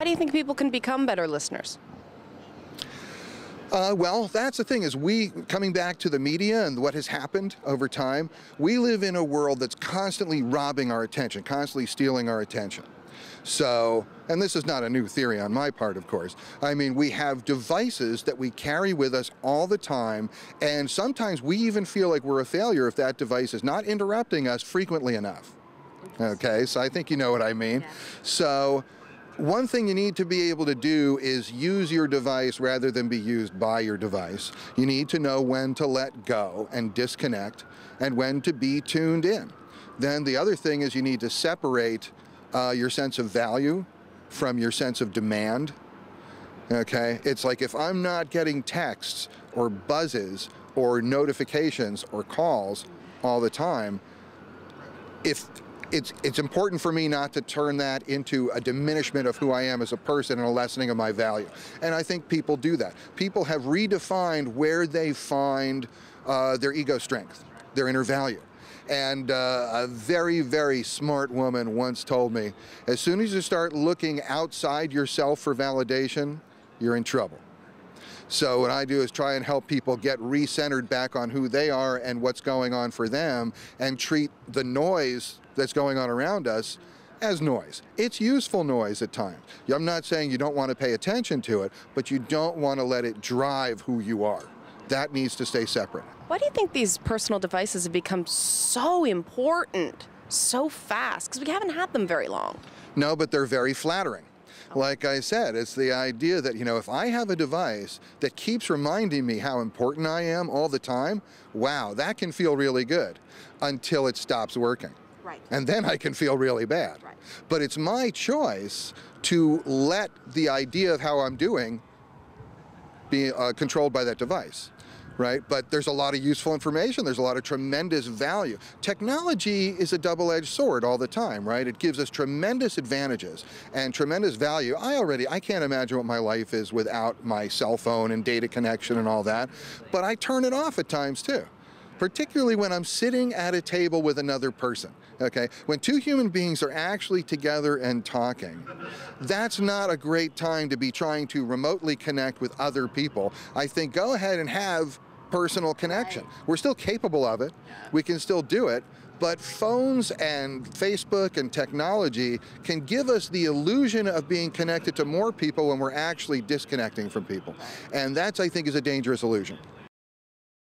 How do you think people can become better listeners? Well, that's the thing, is coming back to the media and what has happened over time, we live in a world that's constantly robbing our attention, constantly stealing our attention. So, and this is not a new theory on my part, of course. I mean, we have devices that we carry with us all the time, and sometimes we even feel like we're a failure if that device is not interrupting us frequently enough. Okay, so I think you know what I mean. Yeah. So, one thing you need to be able to do is use your device rather than be used by your device. You need to know when to let go and disconnect and when to be tuned in. Then the other thing is you need to separate your sense of value from your sense of demand. Okay, it's like if I'm not getting texts or buzzes or notifications or calls all the time, it's important for me not to turn that into a diminishment of who I am as a person and a lessening of my value. And I think people do that. People have redefined where they find their ego strength, their inner value. And a very, very smart woman once told me, as soon as you start looking outside yourself for validation, you're in trouble. So what I do is try and help people get recentered back on who they are and what's going on for them, and treat the noise that's going on around us as noise. It's useful noise at times. I'm not saying you don't want to pay attention to it, but you don't want to let it drive who you are. That needs to stay separate. Why do you think these personal devices have become so important so fast? Because we haven't had them very long. No, but they're very flattering. Like I said, it's the idea that, you know, if I have a device that keeps reminding me how important I am all the time, wow, that can feel really good until it stops working. Right. And then I can feel really bad. Right. But it's my choice to let the idea of how I'm doing be controlled by that device. Right? But there's a lot of useful information. There's a lot of tremendous value. Technology is a double-edged sword all the time, right? It gives us tremendous advantages and tremendous value. I can't imagine what my life is without my cell phone and data connection and all that, but I turn it off at times too, particularly when I'm sitting at a table with another person. Okay, when two human beings are actually together and talking, that's not a great time to be trying to remotely connect with other people. I think go ahead and have personal connection. We're still capable of it. We can still do it. But phones and Facebook and technology can give us the illusion of being connected to more people when we're actually disconnecting from people. And that's, I think, is a dangerous illusion.